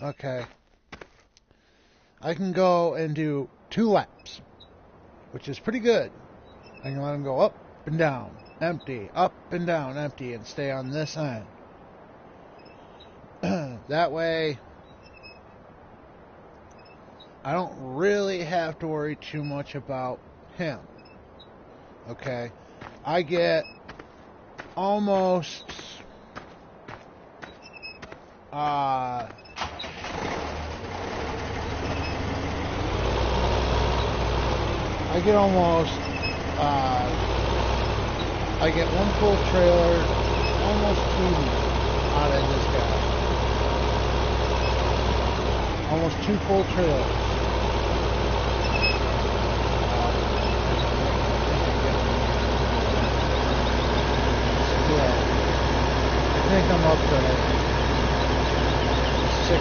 Okay. I can go and do 2 laps, which is pretty good. I can let them go up and down, empty, up and down, empty, and stay on this end. That way, I don't really have to worry too much about him. Okay? I get almost I get one full trailer, almost 2 out of this guy. Almost 2 full trailers. I think I'm up to 60.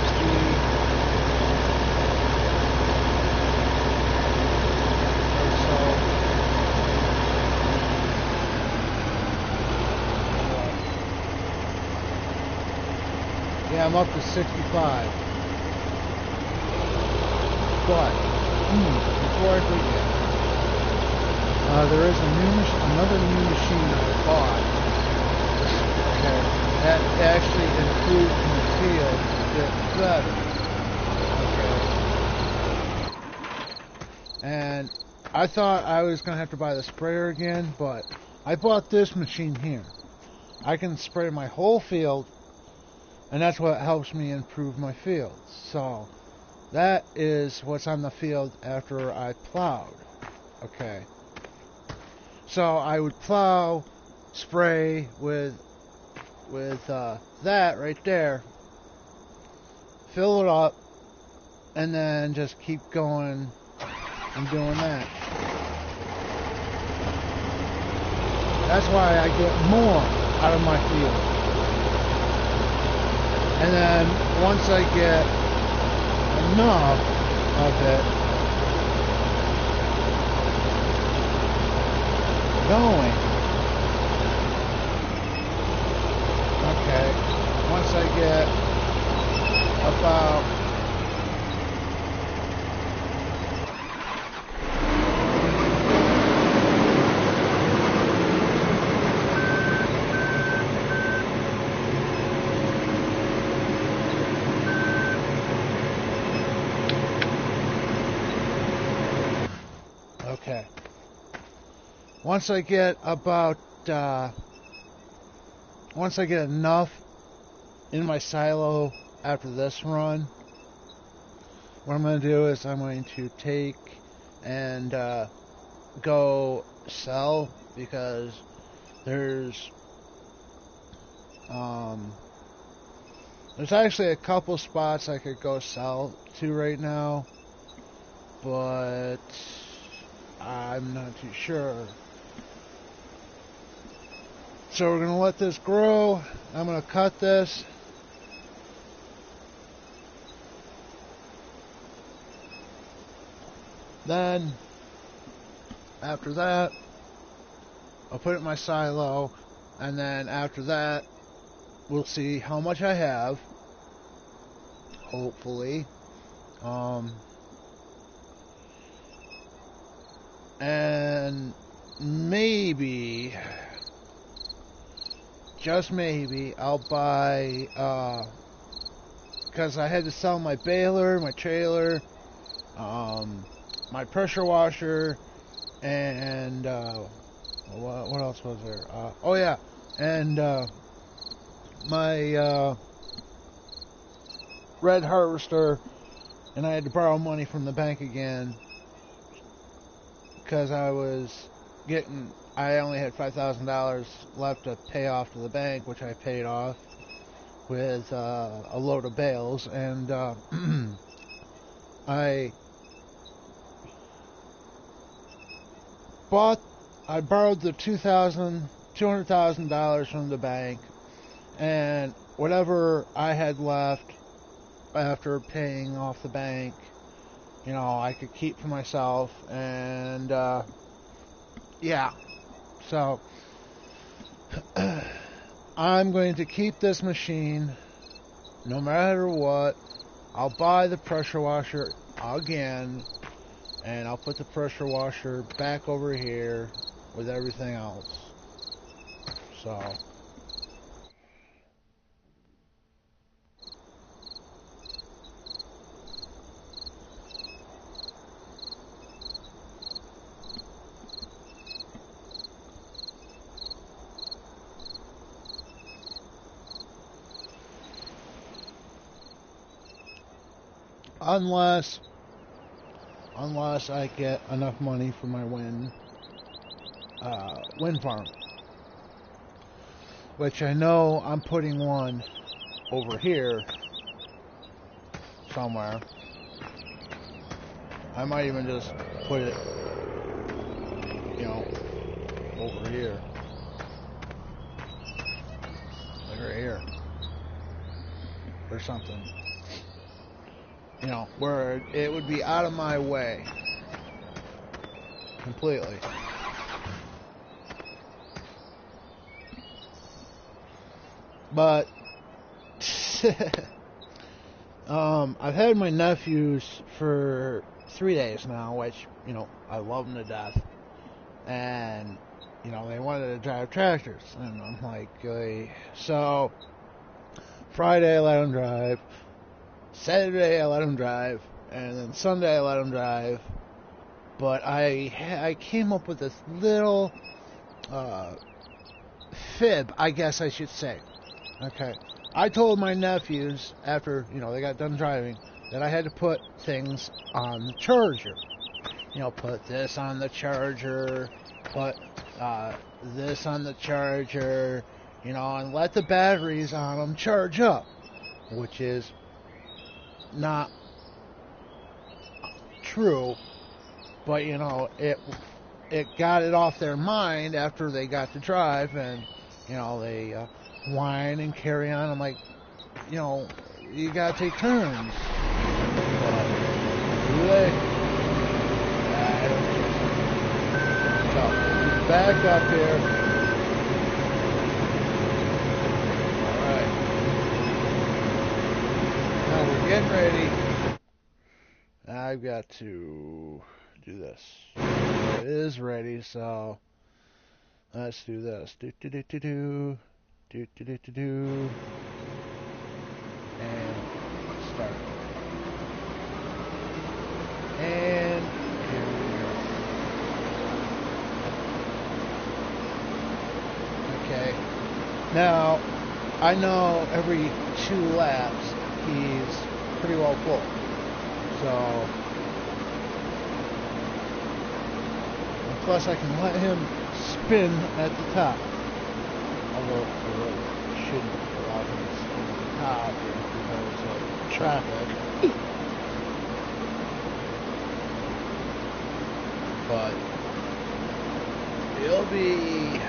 Yeah, I'm up to 65. But before I forget, there is another new machine I bought. Okay, that actually improved my field a bit better. Okay, and I thought I was gonna have to buy the sprayer again, but I bought this machine here. I can spray my whole field, and that's what helps me improve my field. So that is what's on the field after I plowed. Okay. So I would plow, spray with that right there, fill it up, and then just keep going and doing that. That's why I get more out of my field. And then once I get enough of it going, okay, once I get about once I get enough in my silo after this run, what I'm going to do is I'm going to take and go sell, because there's actually a couple spots I could go sell to right now, but I'm not too sure. So we're going to let this grow. I'm going to cut this. Then, after that, I'll put it in my silo. And then after that, we'll see how much I have. Hopefully. And maybe, just maybe, I'll buy, because I had to sell my baler, my trailer, my pressure washer, and, what else was there? Oh yeah, and, my, red harvester, and I had to borrow money from the bank again, because I only had $5,000 left to pay off to the bank, which I paid off with a load of bales, and I borrowed the $200,000 from the bank, and whatever I had left after paying off the bank, I could keep for myself, and yeah, so I'm going to keep this machine no matter what. I'll buy the pressure washer again, and I'll put the pressure washer back over here with everything else. So, unless I get enough money for my wind farm, which I know I'm putting one over here somewhere. I might even just put it, over here, like right here, or something. Where it would be out of my way completely. But I've had my nephews for 3 days now, which I love them to death, and they wanted to drive tractors, and I'm like, so Friday I let them drive. Saturday I let him drive, and then Sunday I let him drive. But I came up with this little fib, I guess I should say. Okay, I told my nephews after they got done driving that I had to put things on the charger. Put this on the charger, put this on the charger, and let the batteries on them charge up, which is not true, but it got it off their mind after they got to drive, and they whine and carry on. I'm like, you gotta take turns. Do they? I don't think so. So, back up here. Alright. Now we're getting ready. I've got to do this. It is ready, so let's do this. Do do do do do. Do do do do do. And start. And here we go. Okay. Now, I know every 2 laps he's pretty well full. So, and plus I can let him spin at the top. Although I really shouldn't allow him to spin at the top because of traffic. But he'll be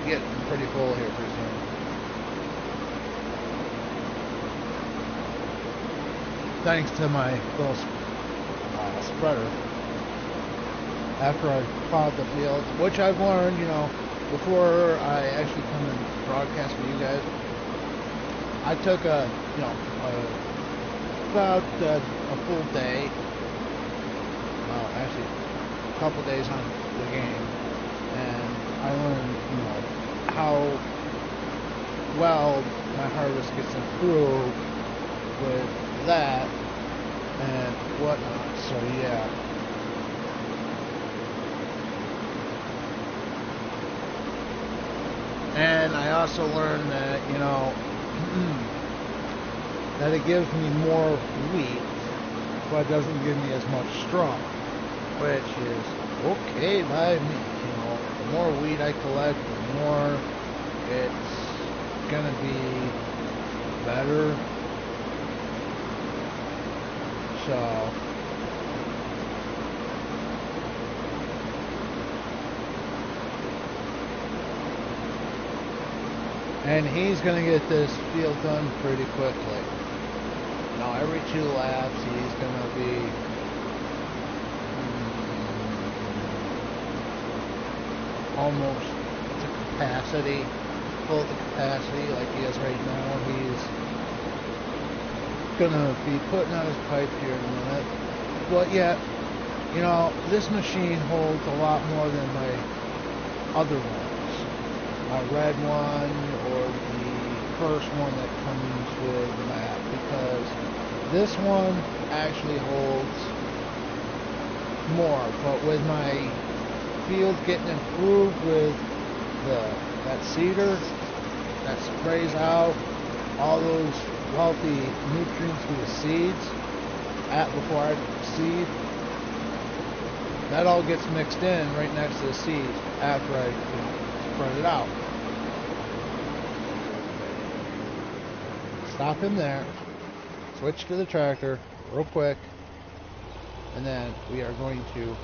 getting pretty full here pretty soon. Thanks to my little spreader. After I plowed the fields, which I've learned, before I actually come and broadcast for you guys, I took about a full day, well, actually a couple days on the game, and I learned, how well my harvest gets improved with that and whatnot. So yeah. And I also learned that, that it gives me more wheat, but it doesn't give me as much straw, which is okay by me. The more wheat I collect, the more it's gonna be better. So, and he's going to get this field done pretty quickly. Every 2 laps he's going to be almost to capacity, full to capacity like he is right now. He's gonna be putting on his pipe here in a minute. But yet, you know, this machine holds a lot more than my other ones. My red one or the first one that comes with the map, because this one actually holds more. But with my field getting improved with that seeder that sprays out all those wealthy nutrients to the seeds before I seed, that all gets mixed in right next to the seeds after I spread it out. Stop him there, switch to the tractor real quick, and then we are going to,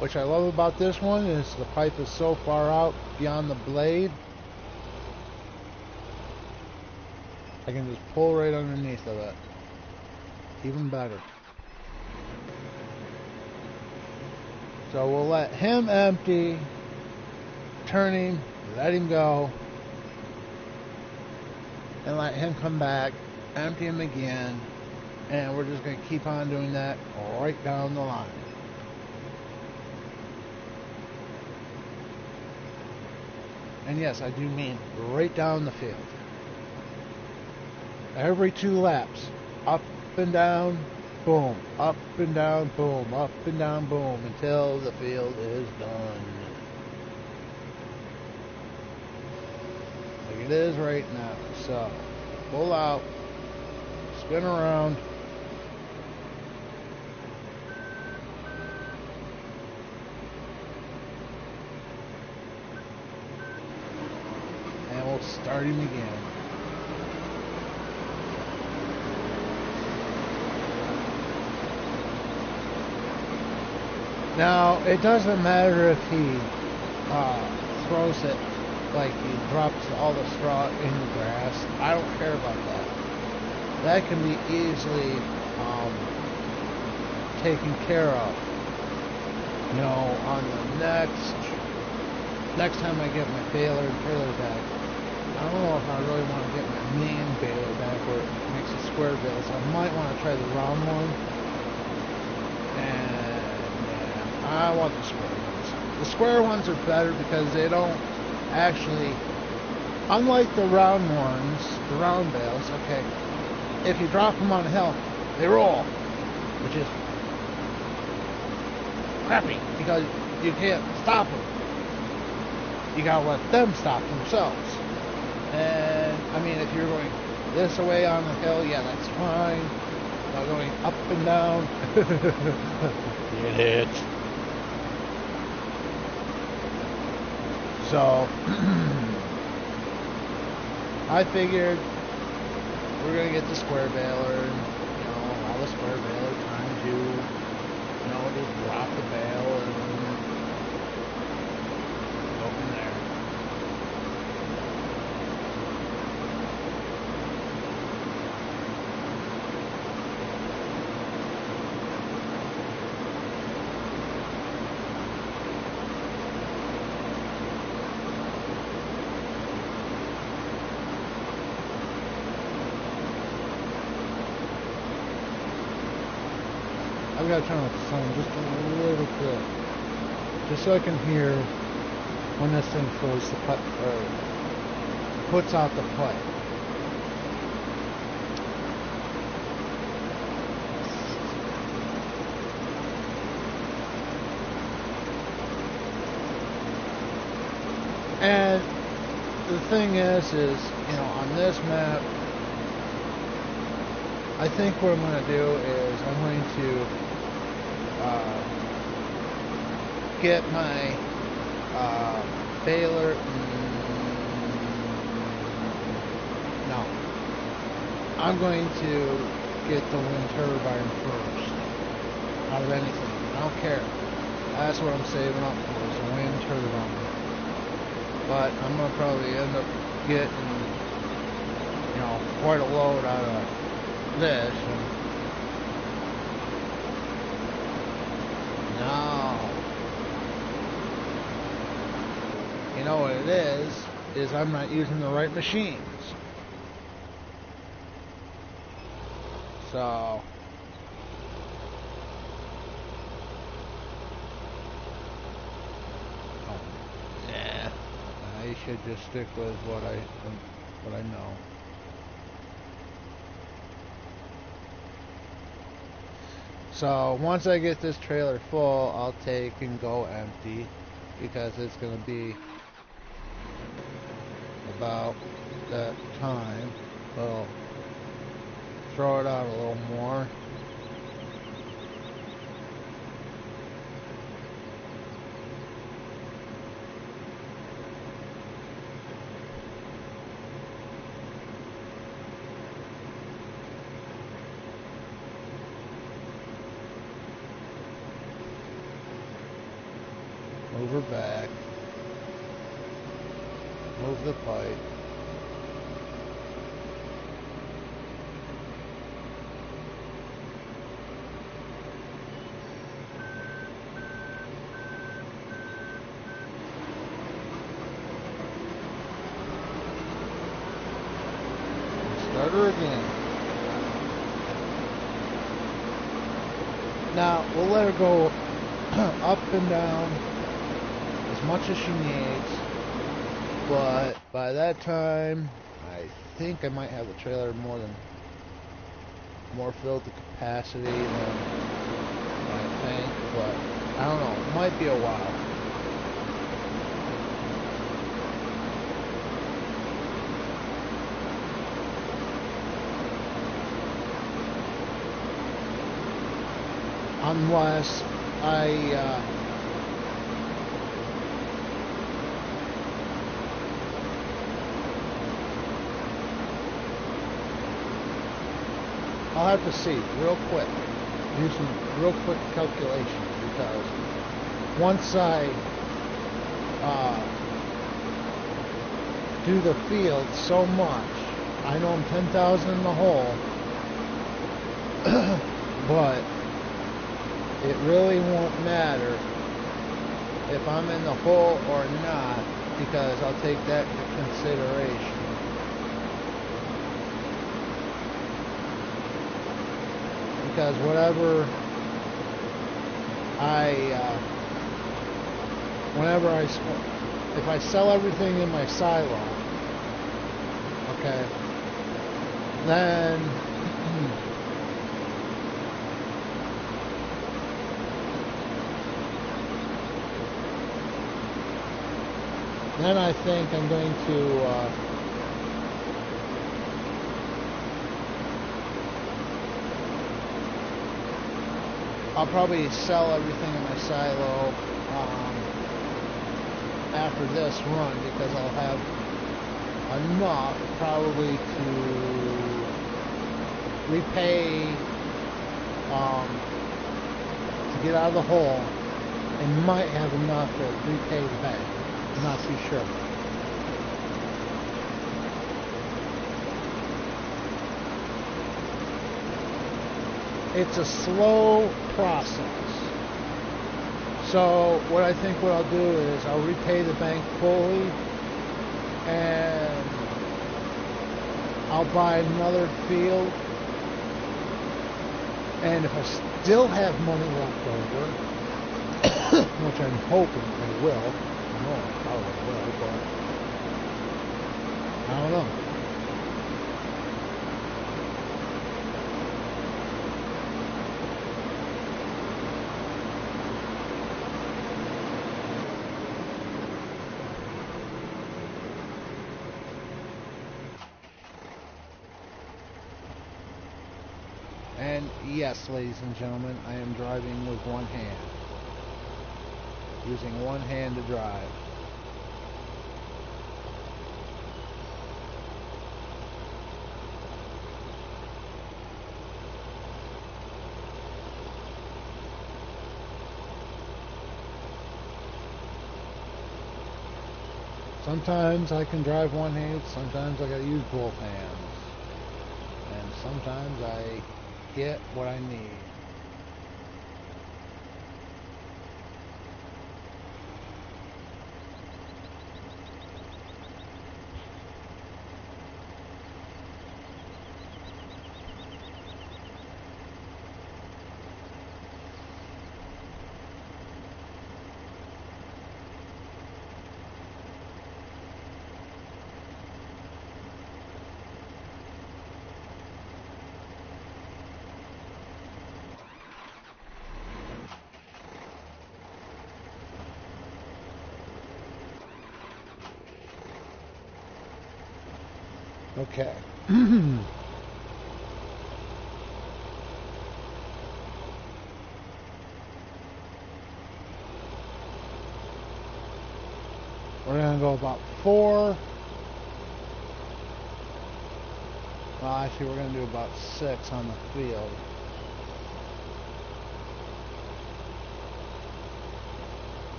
which I love about this one is the pipe is so far out beyond the blade, I can just pull right underneath of it. Even better. So we'll let him empty, turn him, let him go, and let him come back, empty him again, and we're just going to keep on doing that right down the line. And yes, I do mean right down the field. Every 2 laps, up and down, boom, up and down, boom, up and down, boom, until the field is done. Like it is right now. So, pull out, spin around, and we'll start him again. Now, it doesn't matter if he throws it like he drops all the straw in the grass. I don't care about that. That can be easily taken care of. You know, on the next time I get my baler and trailer back, I don't know if I really want to get my main baler back where it makes a square bale, so I might want to try the round one. And I want the square ones. The square ones are better because they don't actually, unlike the round ones, the round bales, okay, if you drop them on a hill, they roll, which is crappy because you can't stop them. You gotta let them stop themselves. And, I mean, if you're going this way on the hill, yeah, that's fine. Now going up and down, get it. So, I figured we're going to get the square baler and, you know, allow the square baler time to, you know, just drop the bale and go from there. I've got to turn off the sound just a little bit, just so I can hear when this thing fills the pipe, or puts out the pipe. And the thing is, you know, on this map, I think what I'm going to do is I'm going to get my baler. No, I'm going to get the wind turbine first out of anything. I don't care. That's what I'm saving up for, is a wind turbine. But I'm going to probably end up getting, you know, quite a load out of this. And now, you know what it is I'm not using the right machines. So nah, I should just stick with what I know. So once I get this trailer full, I'll take and go empty because it's gonna be about that time. So throw it out a little more. Move her back. Move the pipe. Start her again. Now, we'll let her go up and down as much as she needs, but by that time, I think I might have the trailer more filled to capacity than I think, but I don't know, it might be a while. Unless I'll have to see real quick, do some real quick calculations, because once I do the field so much, I know I'm 10,000 in the hole, but it really won't matter if I'm in the hole or not, because I'll take that into consideration. Because if I sell everything in my silo, okay, then then I think I'm going to I'll probably sell everything in my silo after this run, because I'll have enough probably to repay to get out of the hole, and might have enough to repay the bank. I'm not too sure. It's a slow process. So what I think what I'll do is I'll repay the bank fully, and I'll buy another field, and if I still have money left over, which I'm hoping I will, I know I probably will, but I don't know. And yes, ladies and gentlemen, I am driving with one hand. Using one hand to drive. Sometimes I can drive one hand, sometimes I gotta use both hands. And sometimes I get what I need. Okay. We're gonna go about 4. Well, actually, we're gonna do about 6 on the field.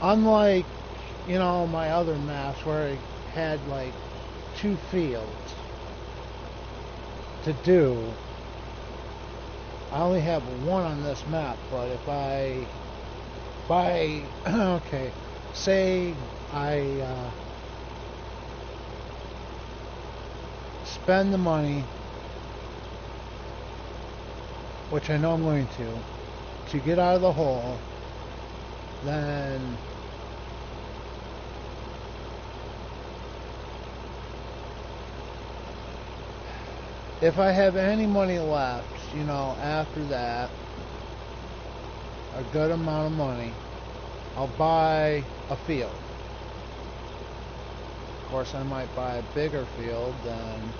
Unlike, my other maps where I had like 2 fields to do, I only have 1 on this map. But if I buy, okay, say I spend the money, which I know I'm going to get out of the hole, then if I have any money left, after that, a good amount of money, I'll buy a field. Of course, I might buy a bigger field than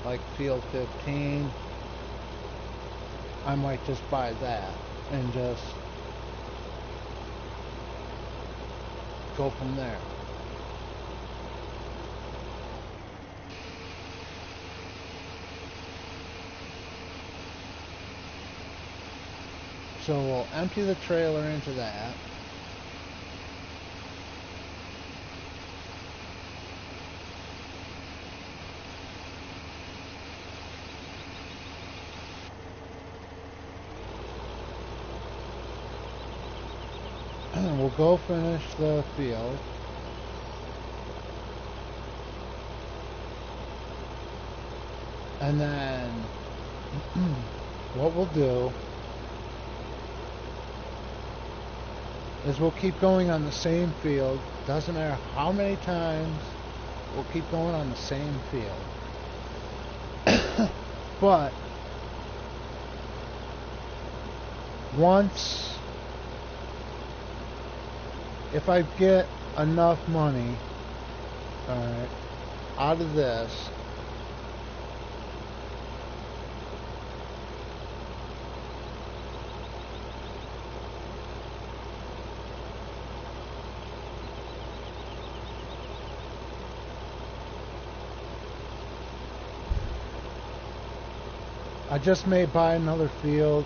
like field 15. I might just buy that and just go from there. So we'll empty the trailer into that. We'll go finish the field. And then what we'll do is we'll keep going on the same field. Doesn't matter how many times, we'll keep going on the same field. But once, if I get enough money, alright, out of this, I just may buy another field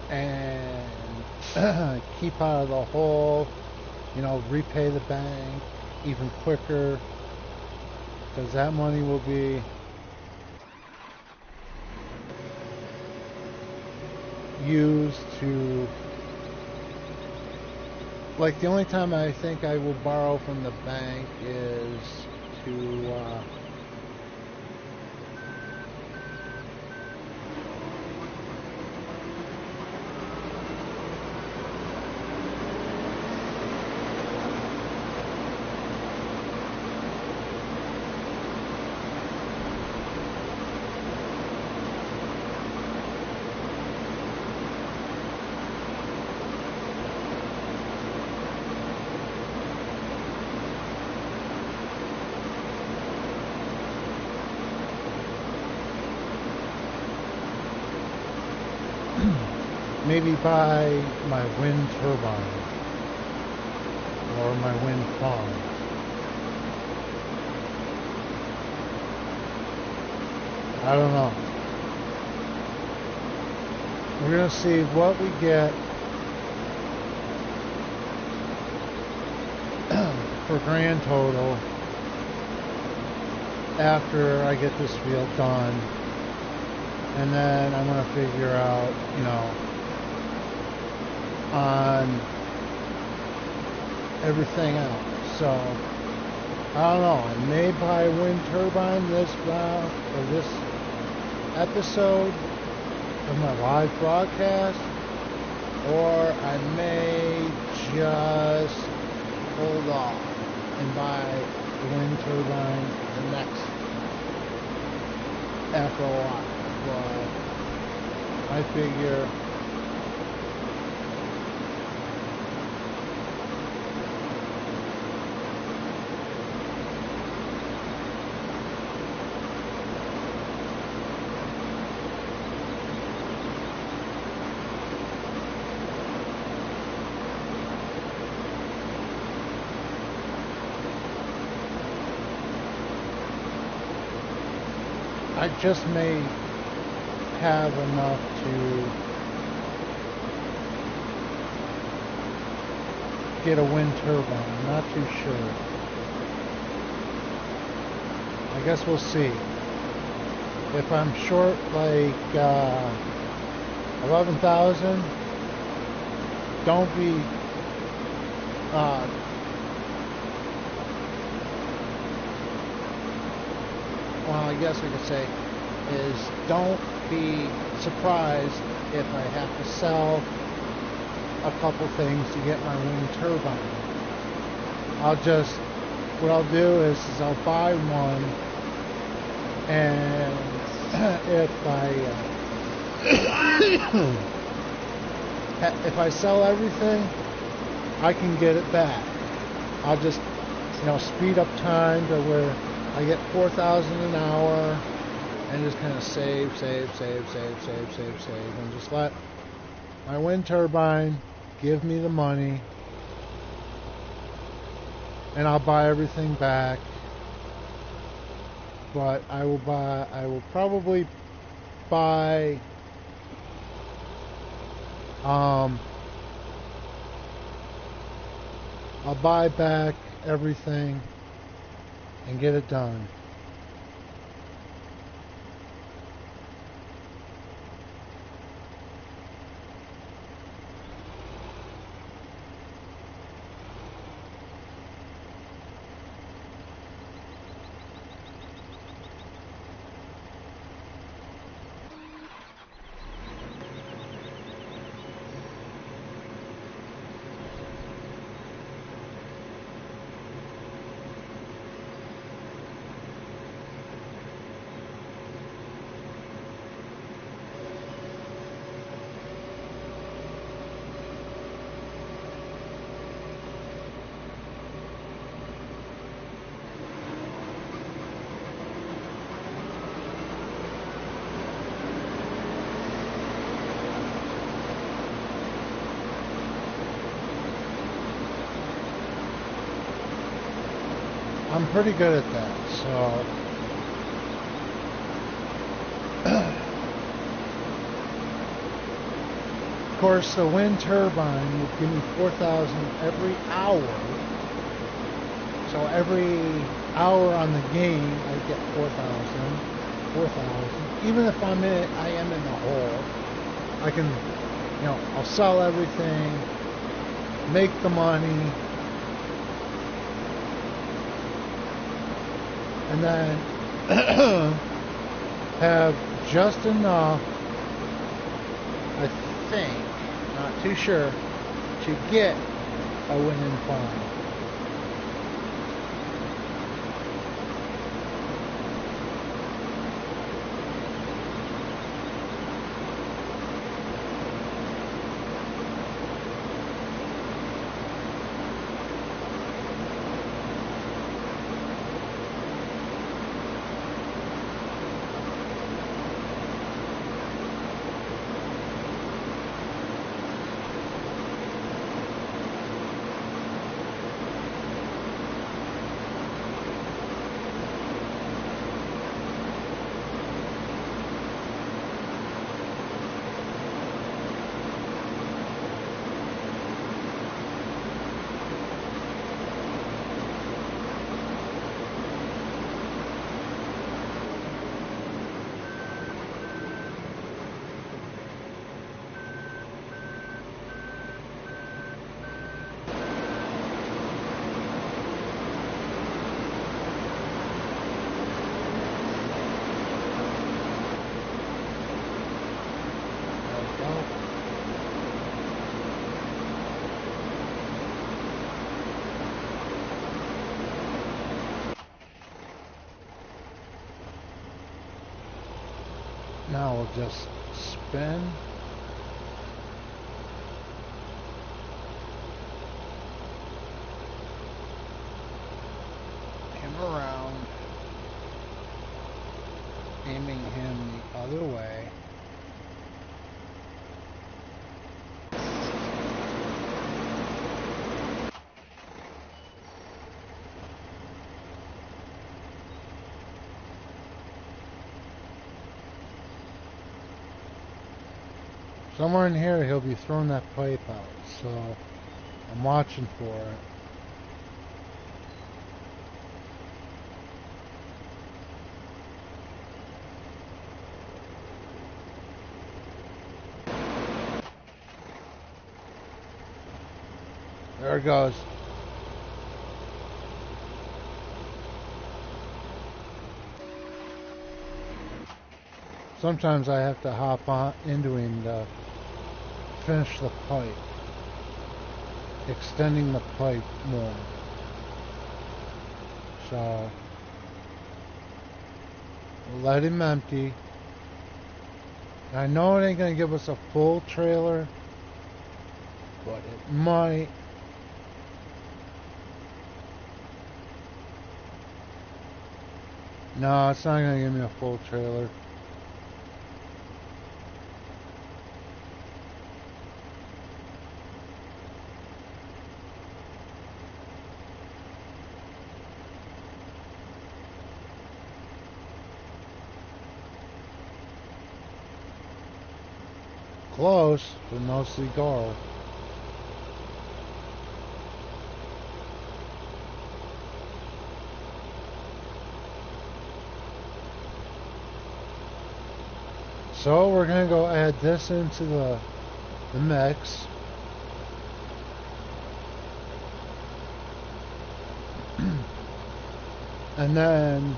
and keep out of the hole, repay the bank even quicker, because that money will be used to, like, the only time I think I will borrow from the bank is to maybe buy my wind turbine or my wind farm. I don't know. We're going to see what we get for grand total after I get this field done. And then I'm going to figure out, on everything else. So I don't know. I may buy a wind turbine this episode of my live broadcast, or I may just hold off and buy the wind turbine the next after a while. But I figure I just may have enough to get a wind turbine. I'm not too sure. I guess we'll see. If I'm short like 11,000, don't be well, I guess I could say is don't be surprised if I have to sell a couple things to get my wind turbine. What I'll do is I'll buy one, and if I sell everything, I can get it back. I'll just, speed up time to where I get 4,000 an hour, and just kind of save, and just let my wind turbine give me the money, and I'll buy everything back. But I will probably buy I'll buy back everything and get it done. I'm pretty good at that, so of course the wind turbine would give me 4,000 every hour. So every hour on the game I get 4,000. Even if I am in the hole, I can, I'll sell everything, make the money, and then have just enough, I think, not too sure, to get a wind farm. Now we'll just spin. Him around, aiming him the other way. Somewhere in here he'll be throwing that pipe out, so I'm watching for it. There it goes. Sometimes I have to hop on into him to finish the pipe, extending the pipe more. So we'll let him empty. I know it ain't gonna give us a full trailer, but it might. No, it's not gonna give me a full trailer. Close, but no cigar. So we're gonna go add this into the mix. And then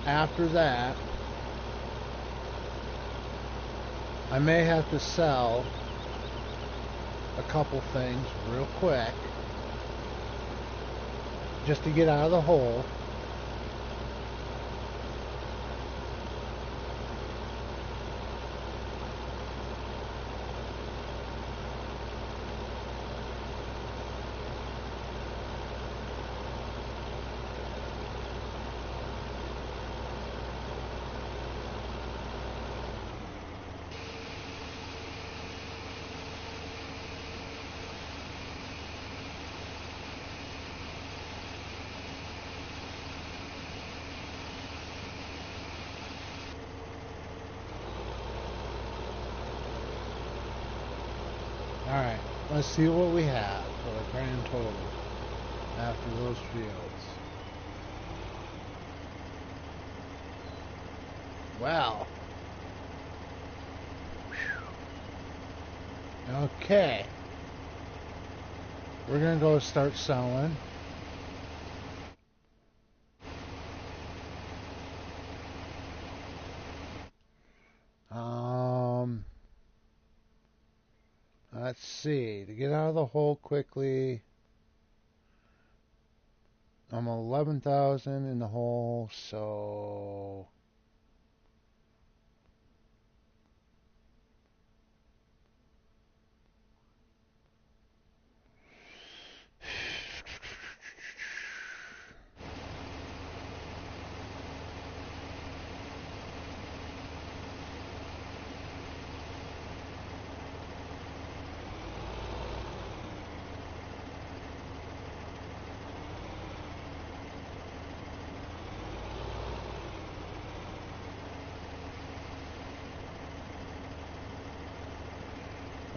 after that, I may have to sell a couple things real quick just to get out of the hole. Alright, let's see what we have for the grand total after those fields. Wow. Okay. We're gonna go start selling. Let's see, to get out of the hole quickly, I'm 11,000 in the hole, so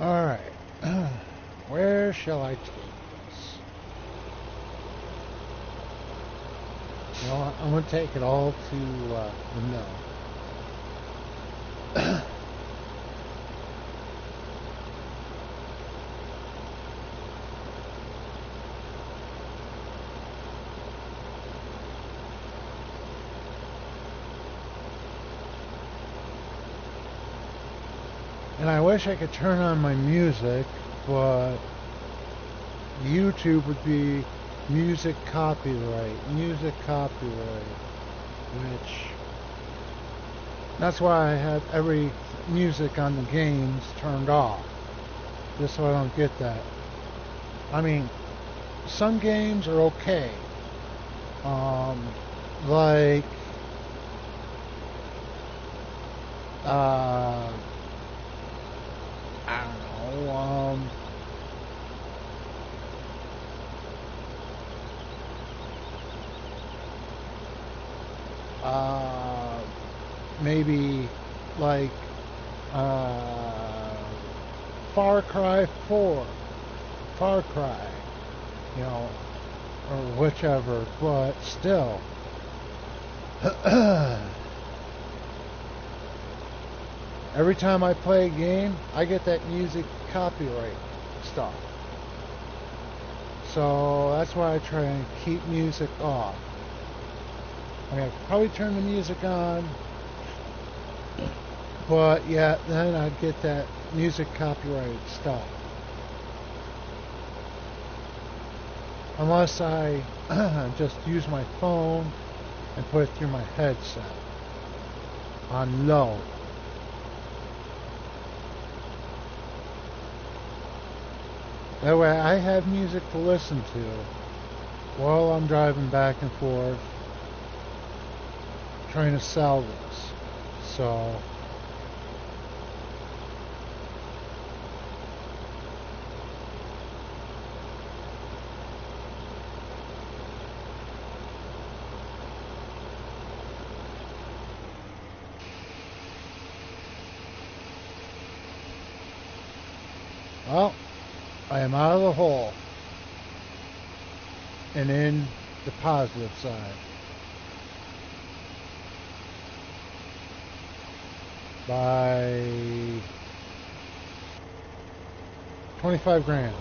alright. Where shall I take this? You know what? I'm going to take it all to the mill. And I wish I could turn on my music, but YouTube would be music copyright, which that's why I have every music on the games turned off, just so I don't get that. I mean, some games are okay, like I don't know, maybe like Far Cry 4, Far Cry, you know, or whichever, but still. Every time I play a game, I get that music copyright stuff. So that's why I try and keep music off. I mean, I could probably turn the music on, but yeah, then I'd get that music copyright stuff. Unless I just use my phone and put it through my headset on low. That way I have music to listen to while I'm driving back and forth trying to sell this. So well, I am out of the hole and in the positive side by 25 grand.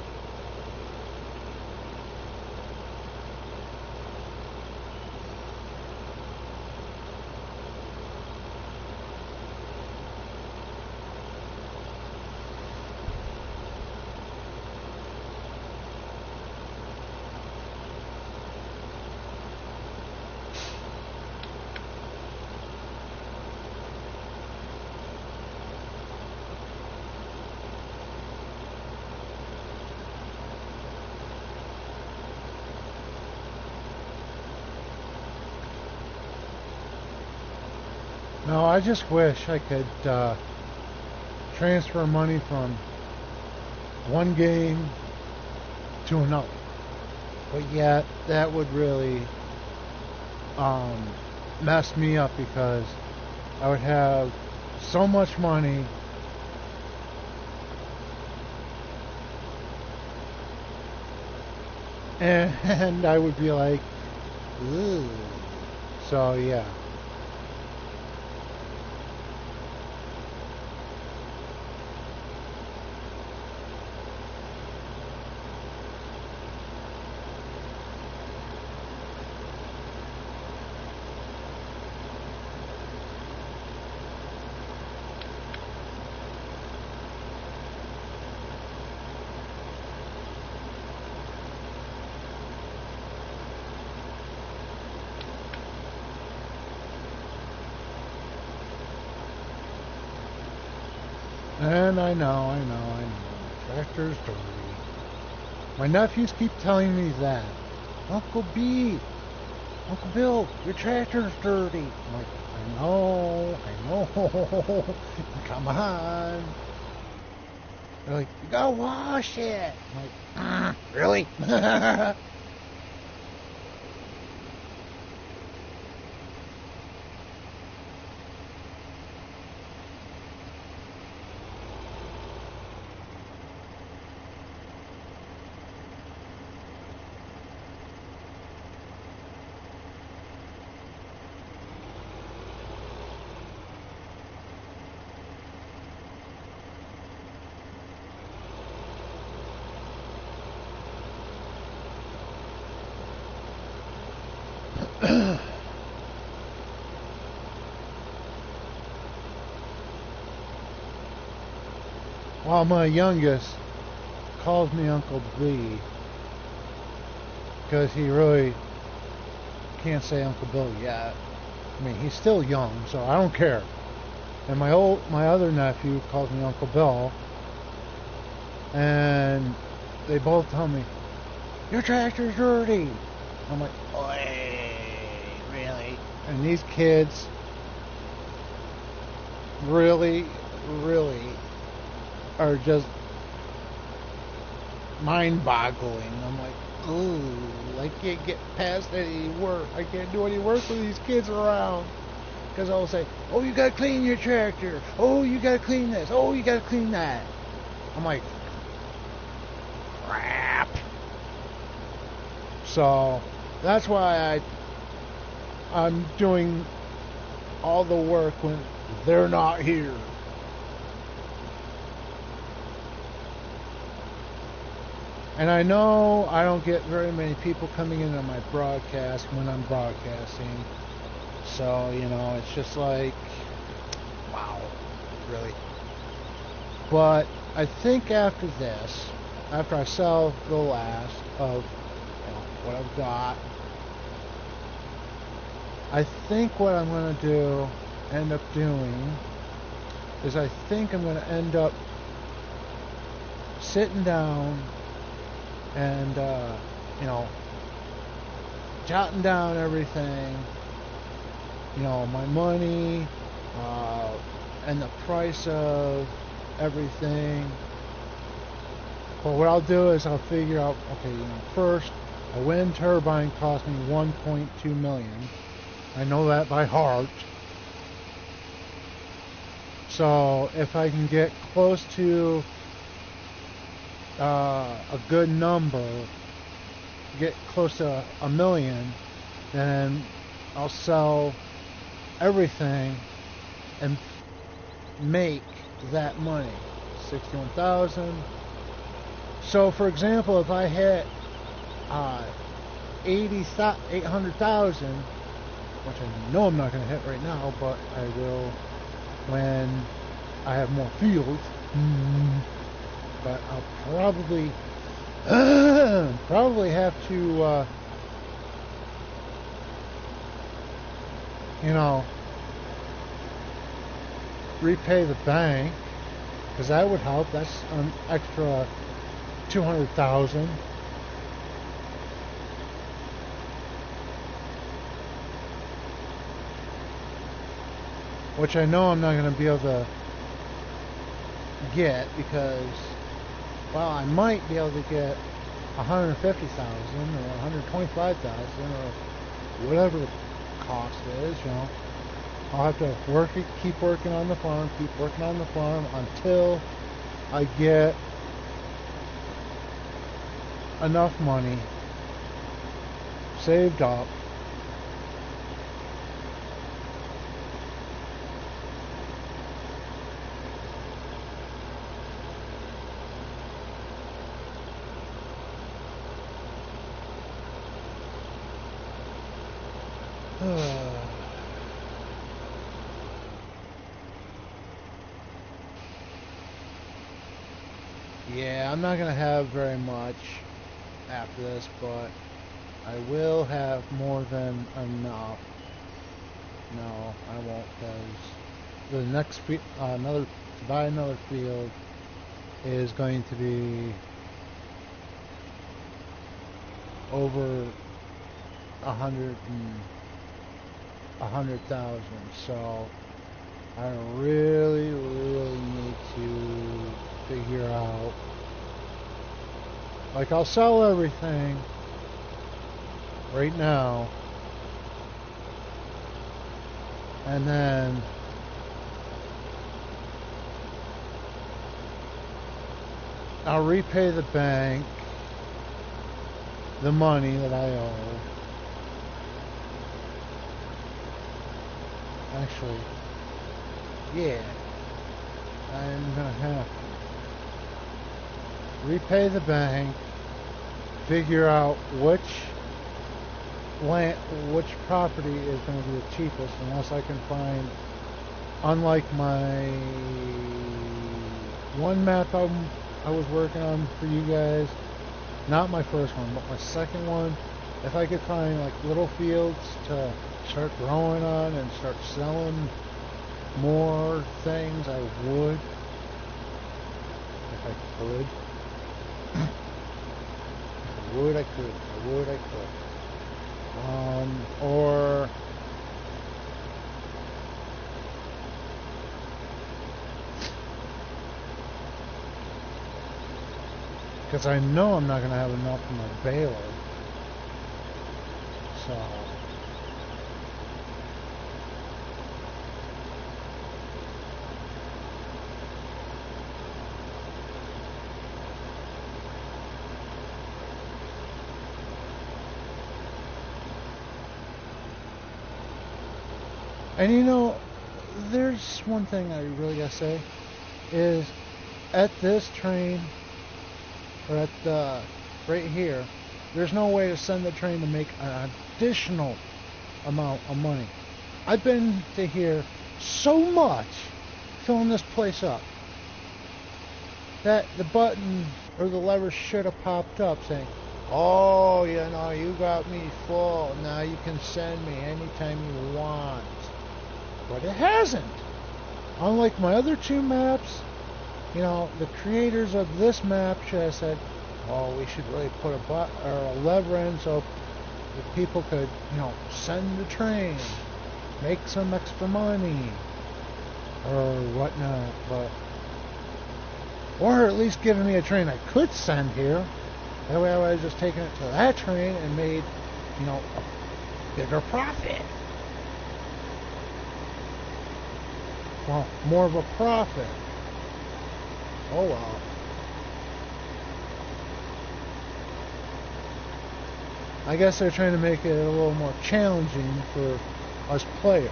No, I just wish I could transfer money from one game to another. But yet, that would really mess me up because I would have so much money and I would be like, ooh. So yeah. And I know. Tractor's dirty. My nephews keep telling me that. Uncle Bill, your tractor's dirty. I'm like, I know. Come on. They're like, you gotta wash it. I'm like, really? Well, my youngest calls me Uncle B because he really can't say Uncle Bill yet. I mean, he's still young, so I don't care. And my other nephew calls me Uncle Bill, and they both tell me, your tractor's dirty. I'm like, oi, really? And these kids really are just mind-boggling. I'm like, ooh, I can't get past any work. I can't do any work with these kids around. Because I'll say, oh, you gotta clean your tractor. Oh, you gotta clean this. Oh, you gotta clean that. I'm like, crap. So that's why I'm doing all the work when they're not here. And I know I don't get very many people coming into my broadcast when I'm broadcasting. So, you know, it's just like, wow, really. But I think after this, after I sell the last of what I've got, I think what I'm going to end up doing, is I think I'm going to end up sitting down and, you know, jotting down everything, you know, my money, and the price of everything. But what I'll do is I'll figure out, okay, you know, first, a wind turbine cost me $1.2 million. I know that by heart. So if I can get close to a good number, get close to $1 million, then I'll sell everything and make that money. 61,000. So for example, if I hit 800,000, which I know I'm not going to hit right now, but I will when I have more fields. But I'll probably have to, you know, repay the bank, because that would help. That's an extra 200,000. Which I know I'm not going to be able to get, because, well, I might be able to get 150,000 or 125,000 or whatever the cost is, you know. I'll have to keep working on the farm until I get enough money saved up yeah, I'm not going to have very much after this, but I will have more than enough. No, I won't, because the next to buy another field is going to be over 100,000. So I really need to figure out. Like, I'll sell everything right now, and then I'll repay the bank the money that I owe. Actually, yeah, I'm gonna have to repay the bank, figure out which property is going to be the cheapest, unless I can find, unlike my one map I was working on for you guys, not my first one, but my second one, if I could find like little fields to start growing on and start selling more things, I would, if I could. I could. Or because I know I'm not going to have enough for my baler. So And you know, there's one thing I really gotta say is at this train or at the right here, there's no way to send the train to make an additional amount of money. I've been to here so much filling this place up that the button or the lever should have popped up saying, oh, you know, you got me full. Now you can send me anytime you want. But it hasn't. Unlike my other two maps, you know, the creators of this map should have said, oh, we should really put a button or a lever in so the people could, you know, send the train, make some extra money, or whatnot. But, or at least giving me a train I could send here. That way I would have just taken it to that train and made, you know, a bigger profit. Well, more of a profit. Oh well. I guess they're trying to make it a little more challenging for us players.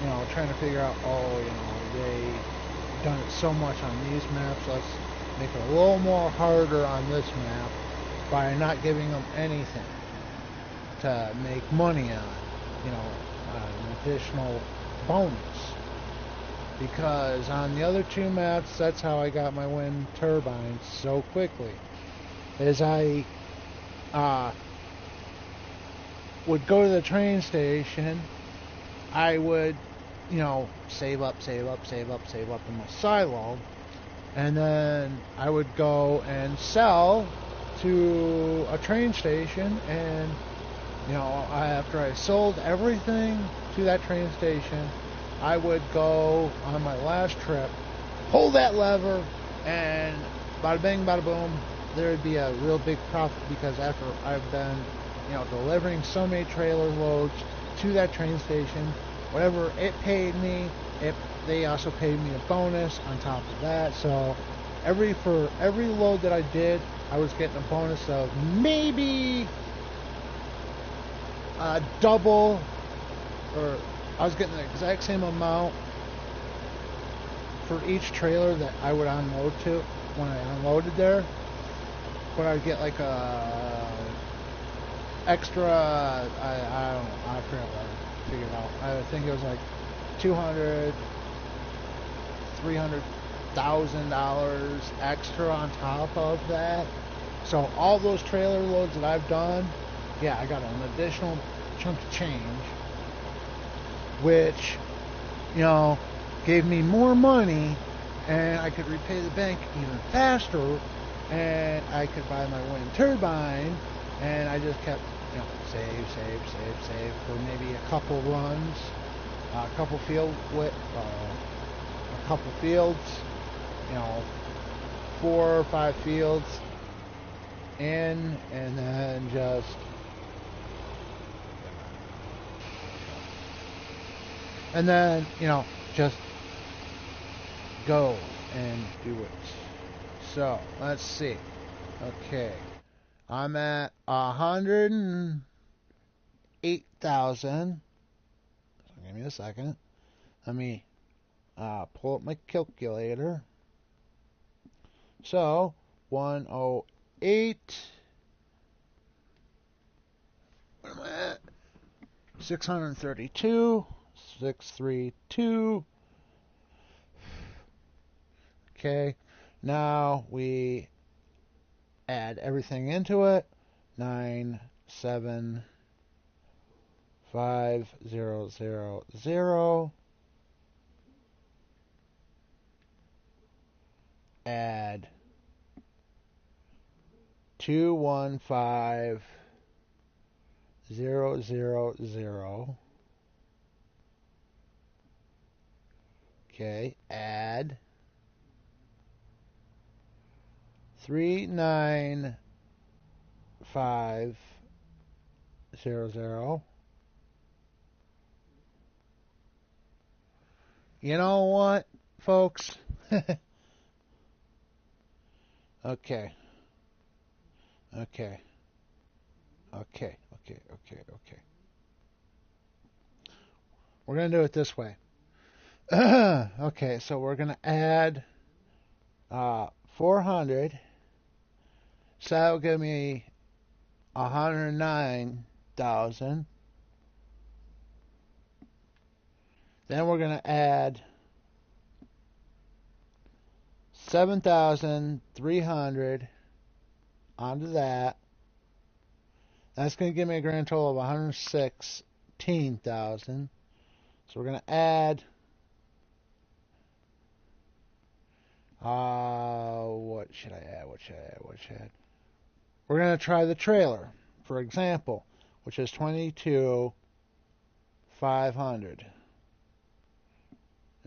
You know, trying to figure out, oh, you know, they've done it so much on these maps, let's make it a little more harder on this map by not giving them anything to make money on, you know, an additional bonus. Because on the other two maps, that's how I got my wind turbines so quickly. Is I would go to the train station, I would, you know, save up in my silo, and then I would go and sell to a train station, and, you know, after I sold everything to that train station, I would go on my last trip, pull that lever, and bada bing, bada boom, there would be a real big profit, because after I've been, you know, delivering so many trailer loads to that train station, whatever it paid me, they also paid me a bonus on top of that. So for every load that I did, I was getting a bonus of maybe double, or I was getting the exact same amount for each trailer that I would unload to when I unloaded there. But I'd get like a extra, I don't know, I forgot what I figured out. I think it was like $300,000 extra on top of that. So all those trailer loads that I've done, yeah, I got an additional chunk of change, which, you know, gave me more money, and I could repay the bank even faster, and I could buy my wind turbine, and I just kept, you know, save for maybe a couple runs, a couple fields, you know, 4 or 5 fields in, and then you know, just go and do it. So let's see. Okay, I'm at 108,000. So give me a second. Let me pull up my calculator. So 108. What am I at? 632. 632. Okay. Now we add everything into it. 975,000. Add 215,000. Okay. Add 395,000. You know what, folks? Okay. Okay. We're going to do it this way. Okay, so we're going to add 400. So that will give me 109,000. Then we're going to add 7,300 onto that. That's going to give me a grand total of 116,000. So we're going to add what should I add? We're going to try the trailer, for example, which is 22,500.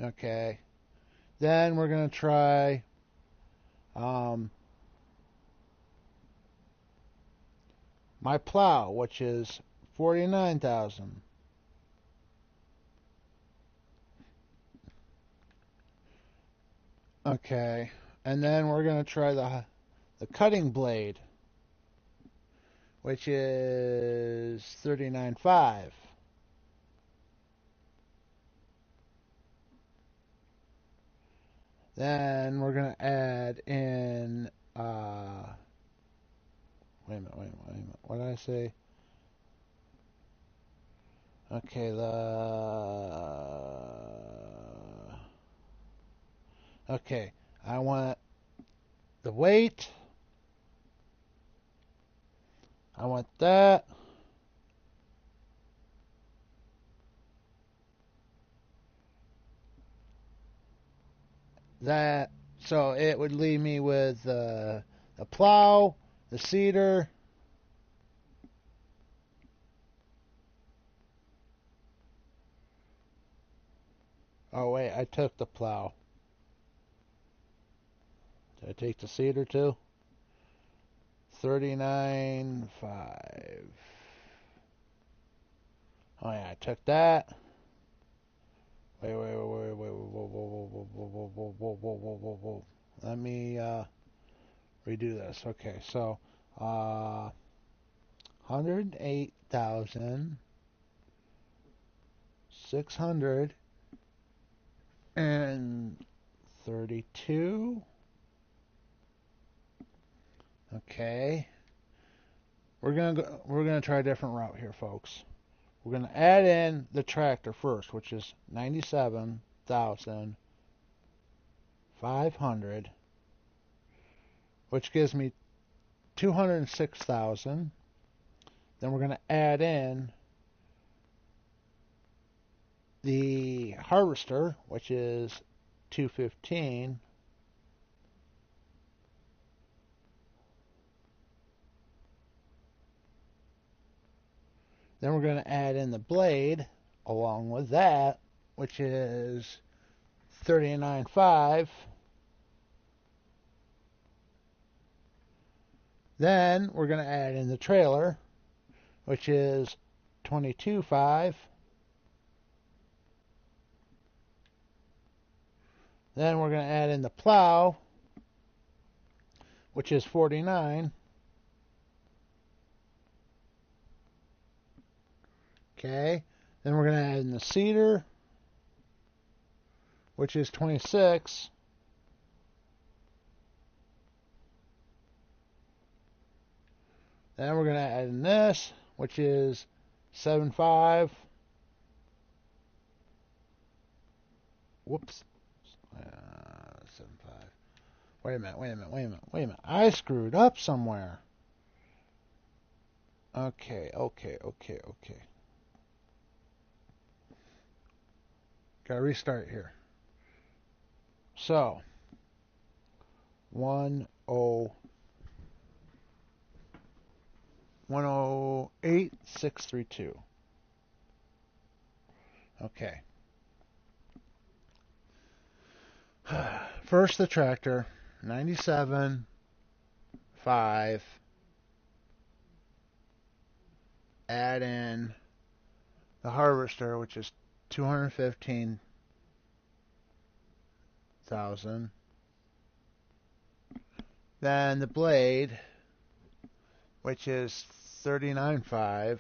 Okay. Then we're going to try my plow, which is 49,000. Okay. And then we're going to try the cutting blade, which is 39.5. Then we're going to add in, wait a minute. What did I say? Okay, okay, I want the weight. I want that. That, so it would leave me with the plow, the seeder, oh wait, I took the plow. Did I take the seeder too? 39.5. Oh yeah, I took that. Wait, whoa. Let me redo this. Okay, so 108,632. Okay. We're gonna try a different route here, folks. We're gonna add in the tractor first, which is 97,500, which gives me 206,000. Then we're gonna add in the harvester, which is 215. Then we're going to add in the blade along with that, which is 39.5. Then we're going to add in the trailer, which is 22.5. Then we're going to add in the plow, which is 49. Okay. Then we're going to add in the seeder, which is 26. Then we're going to add in this, which is 7.5. Whoops. 7.5. Wait a minute. I screwed up somewhere. Okay. Gotta restart here. So, 108,632. Okay. First the tractor, 97.5. Add in the harvester, which is 215,000. Then the blade, which is 39.5.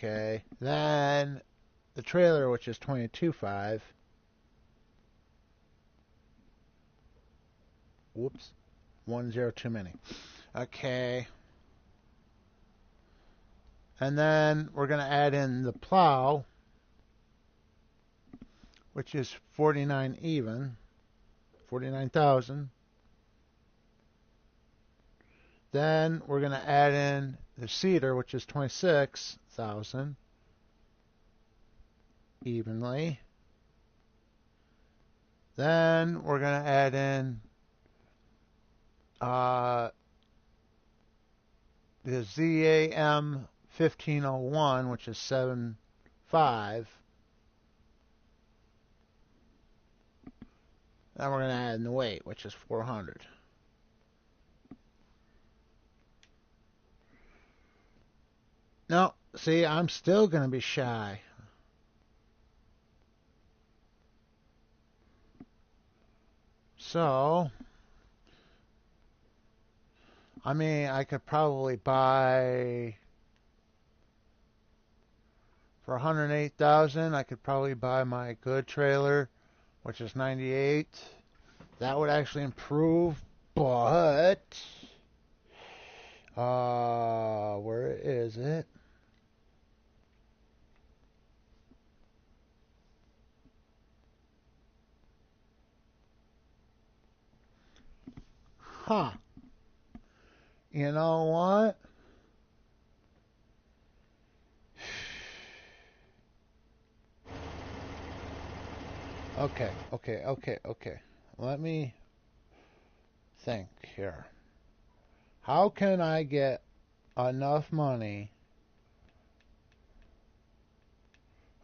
Okay. Then the trailer, which is 22.5. Whoops. 1 0 too many. Okay. And then we're going to add in the plow, which is 49 even. 49,000. Then we're going to add in the cedar, which is 26,000 evenly. Then we're going to add in the ZAM 1501, which is 7.5. Then we're going to add in the weight, which is 400. No, see, I'm still going to be shy. So, I mean, I could probably buy for 108,000. I could probably buy my good trailer, which is 98. That would actually improve, but where is it? Huh. You know what? Okay. Let me think here. How can I get enough money?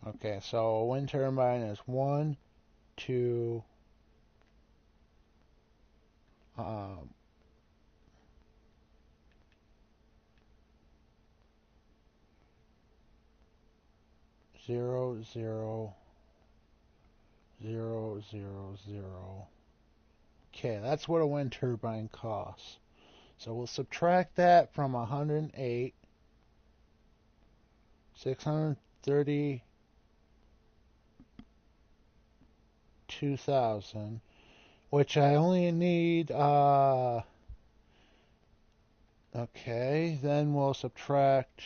Okay, so a wind turbine is 1, 2, um, 0, 0, 0, 0. Okay, that's what a wind turbine costs. So we'll subtract that from 108, 632,000, which I only need, okay, then we'll subtract,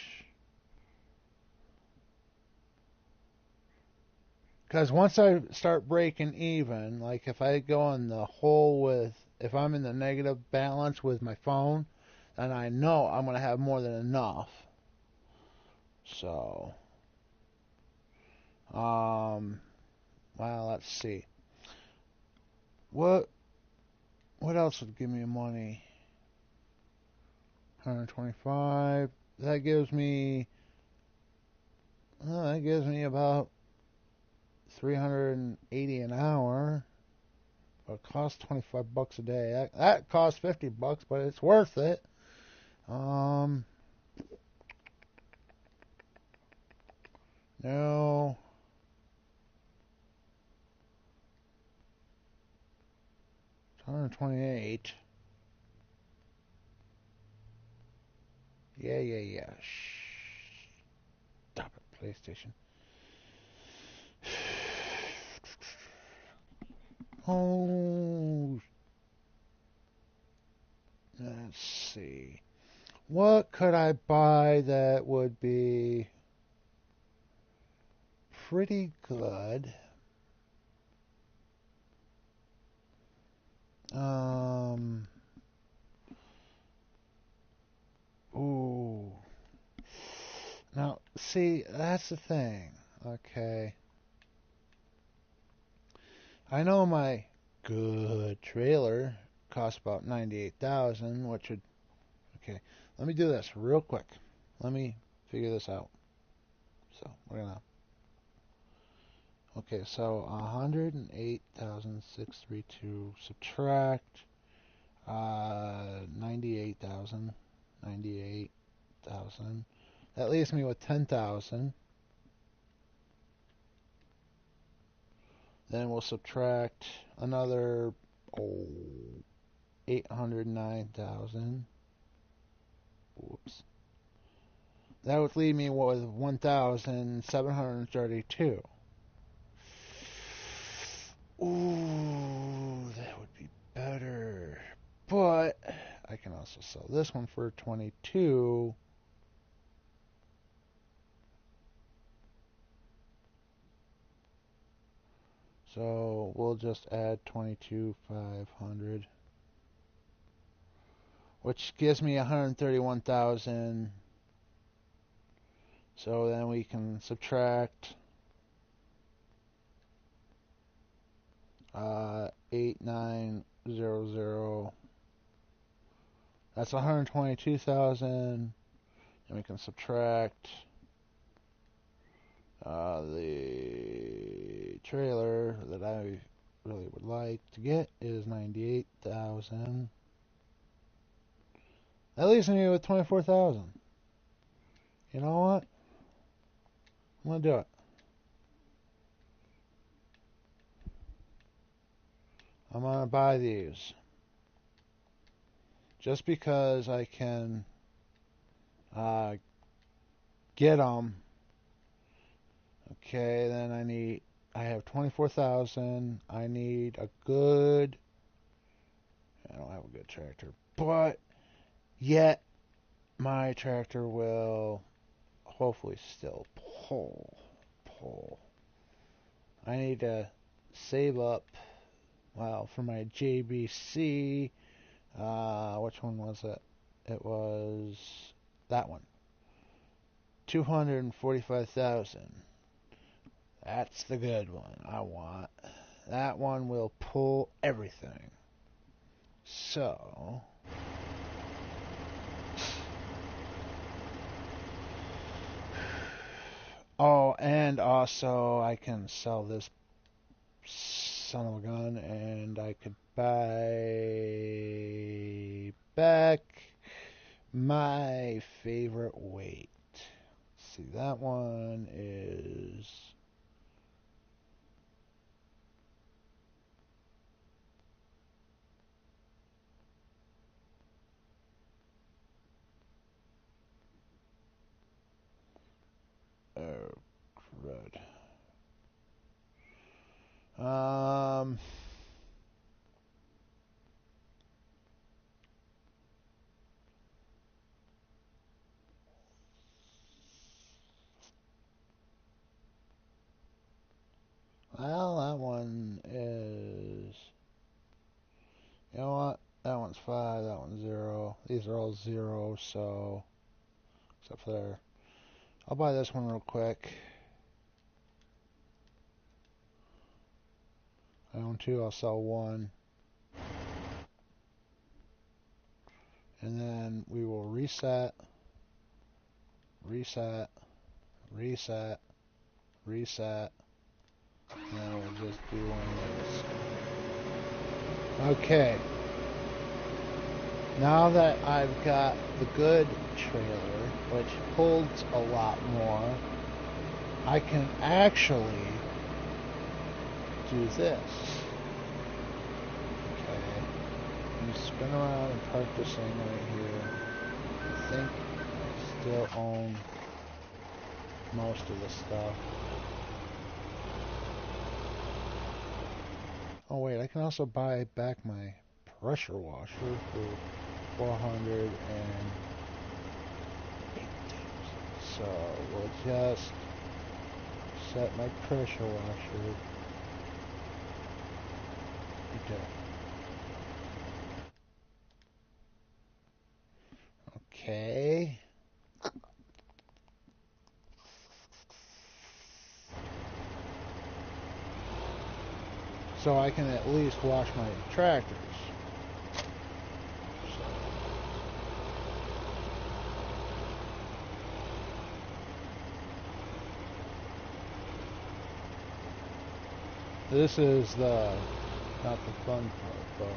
because once I start breaking even, like if I go in the hole with, if I'm in the negative balance with my phone, then I know I'm going to have more than enough. So, well, let's see. What else would give me money? 125. That gives me about 380 an hour. It costs 25 bucks a day. That costs 50 bucks, but it's worth it. No. 128. Yeah. Shh. Stop it, PlayStation. Oh, let's see. What could I buy that would be pretty good? Ooh. Now, see, that's the thing. Okay. I know my good trailer costs about 98,000, which would, okay. Let me do this real quick. Let me figure this out. So, we're gonna, okay, so 108,632 subtract 98,000. 98,000. That leaves me with 10,000. Then we'll subtract another 809,000. Whoops. That would leave me with 1,732. Ooh, that would be better. But I can also sell this one for 22. So we'll just add 22,500, which gives me 131,000. So then we can subtract 8900. That's 122,000. And we can subtract the trailer that I really would like to get is 98,000. That leaves me with 24,000. You know what? I'm gonna do it. I'm gonna buy these just because I can get them. Okay, then I have 24,000. I need a good, I don't have a good tractor, but yet my tractor will hopefully still pull. I need to save up, well, for my JBC, which one was it? It was that one. 245,000. That's the good one I want. That one will pull everything. So, oh, and also I can sell this son of a gun and I could buy back my favorite weight. Let's see, that one is oh crud. Well, that one is, you know what? That one's 5, that one's 0. These are all 0, so, except for there. I'll buy this one real quick. I own 2, I'll sell 1. And then we will reset, reset, reset, reset. And then we'll just do one of those. Okay. Now that I've got the good trailer, which holds a lot more, I can actually do this. Okay. You spin around and park this thing right here. I think I still own most of the stuff. Oh wait, I can also buy back my pressure washer for 408,000. So we'll just set my pressure washer right there. Okay. So I can at least wash my tractors. This is not the fun part, but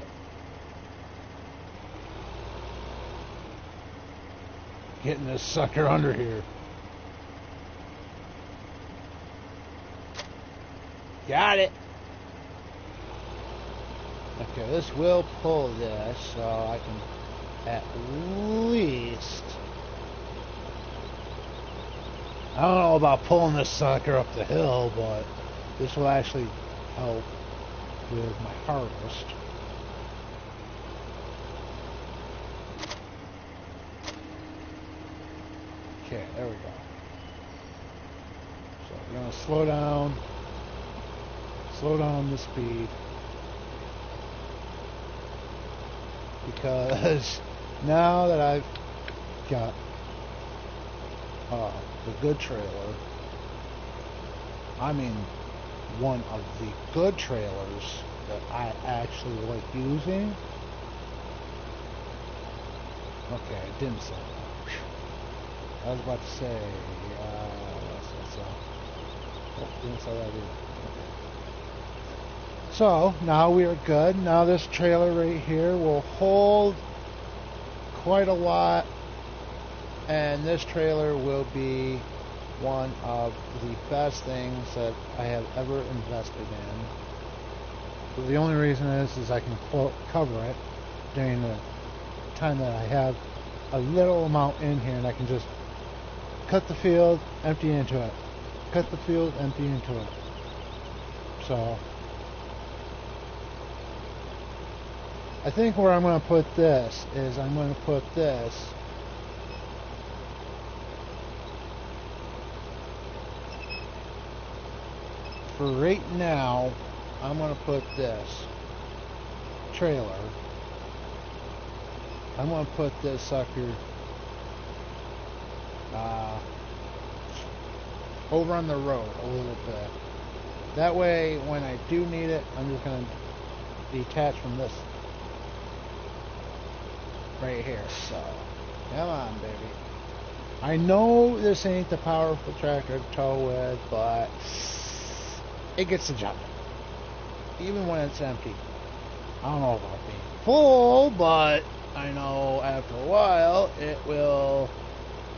getting this sucker under here. Got it. Okay, this will pull this, so I can at least I don't know about pulling this sucker up the hill, but this will actually help with my harvest. Okay, there we go. So we're going to slow down the speed, because now that I've got the good trailer, I mean one of the good trailers that I actually like using. Okay, I didn't say that. I was about to say, oh, didn't say that either. So, now we are good. Now this trailer right here will hold quite a lot, and this trailer will be one of the best things that I have ever invested in. But the only reason is I can cover it during the time that I have a little amount in here, and I can just cut the field, empty into it. Cut the field, empty into it. So I think where I'm going to put this is I'm going to put this for right now. I'm going to put this trailer, I'm going to put this sucker over on the road a little bit. That way when I do need it, I'm just going to detach from this right here. So come on, baby. I know this ain't the powerful tractor to tow with, but it gets the job done. Even when it's empty. I don't know about being full, but I know after a while it will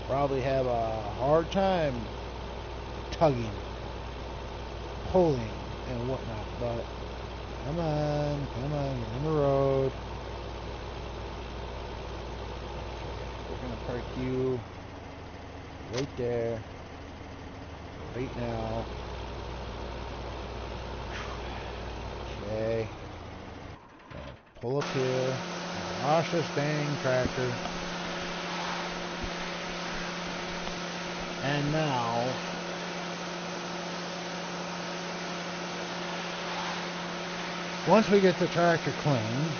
probably have a hard time tugging, pulling, and whatnot. But come on, you're on the road. We're gonna park you right there, right now. Okay. Pull up here. Wash this dang tractor. And now once we get the tractor cleaned,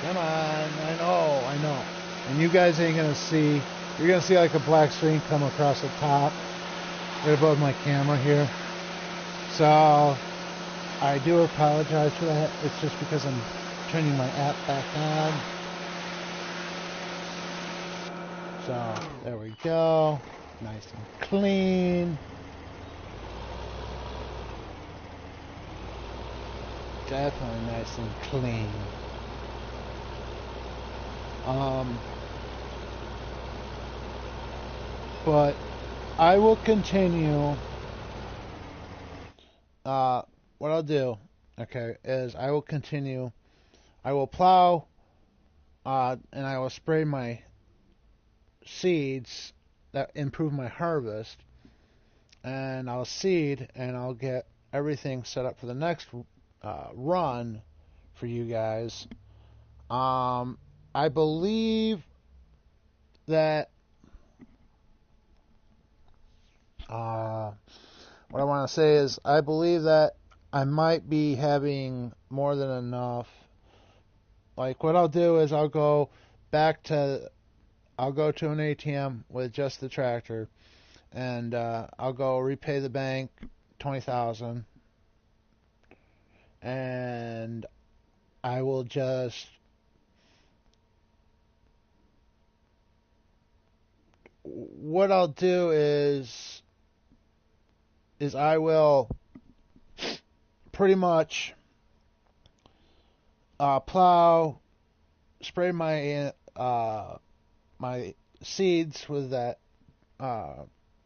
come on, I know. And you guys ain't gonna see, you're gonna see like a black screen come across the top right above my camera here. So I do apologize for that. It's just because I'm turning my app back on. So there we go. Nice and clean. Definitely nice and clean. But I will continue. What I'll do, okay, is I will continue. I will plow, and I will spray my seeds that improve my harvest, and I'll seed, and I'll get everything set up for the next run for you guys. I believe that what I want to say is I believe that I might be having more than enough. Like what I'll do is I'll go to an ATM with just the tractor, and I'll go repay the bank $20,000, and I will just what I'll do is I will pretty much plow, spray my my seeds with that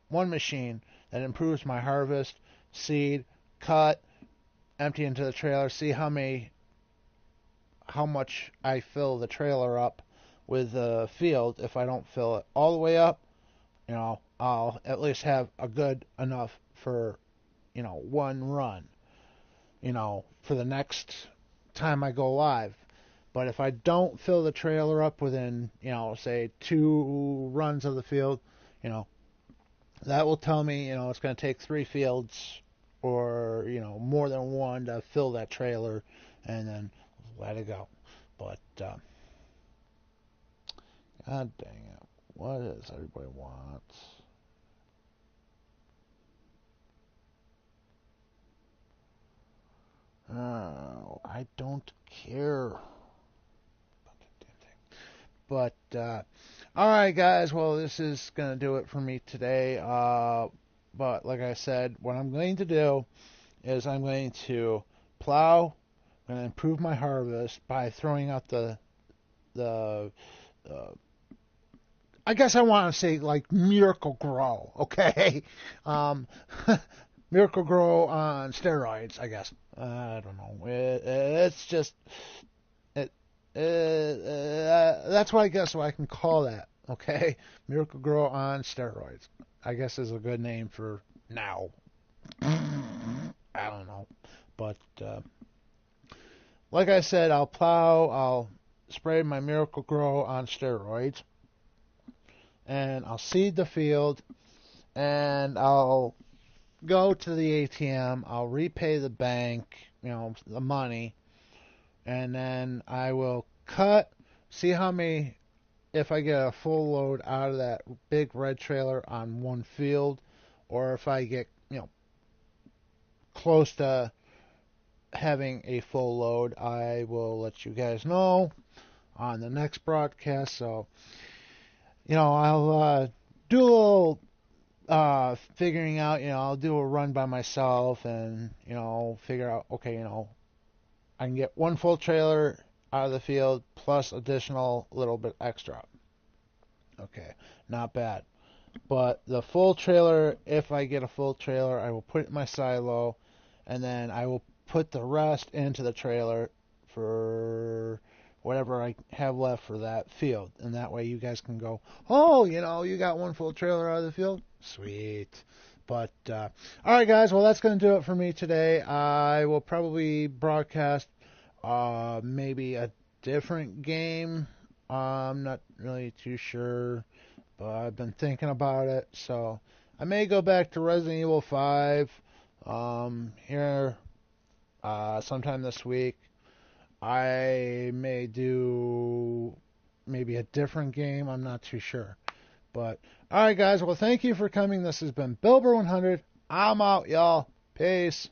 one machine that improves my harvest, seed, cut, empty into the trailer, see how much I fill the trailer up with the field. If I don't fill it all the way up, I'll at least have a good enough for, one run, for the next time I go live. But if I don't fill the trailer up within, say 2 runs of the field, you know, that will tell me, it's going to take 3 fields or, more than one to fill that trailer, and then let it go. But, God dang it. What does everybody want? Oh, I don't care. But, alright, guys. Well, this is going to do it for me today. But, like I said, what I'm going to do is I'm going to plow. I'm going to improve my harvest by throwing out the I guess I want to say like Miracle Grow, okay? Um, Miracle Grow on steroids, I guess. I don't know. It's just that's what I guess what I can call that, okay? Miracle Grow on steroids, I guess is a good name for now. I don't know, but like I said, I'll plow. I'll spray my Miracle Grow on steroids, and I'll seed the field, and I'll go to the ATM. I'll repay the bank, the money, and then I will cut. See how many, if I get a full load out of that big red trailer on one field, or if I get, close to having a full load, I will let you guys know on the next broadcast. So, I'll do a little figuring out, I'll do a run by myself and, figure out, okay, I can get one full trailer out of the field plus additional little bit extra. Okay, not bad. But the full trailer, if I get a full trailer, I will put it in my silo, and then I will put the rest into the trailer for whatever I have left for that field. And that way you guys can go, oh, you got one full trailer out of the field? Sweet. But, alright guys, well that's going to do it for me today. I will probably broadcast maybe a different game. I'm not really too sure, but I've been thinking about it. So I may go back to Resident Evil 5 here sometime this week. I may do maybe a different game. I'm not too sure. But, alright guys, well thank you for coming. This has been Bilber100. I'm out, y'all. Peace.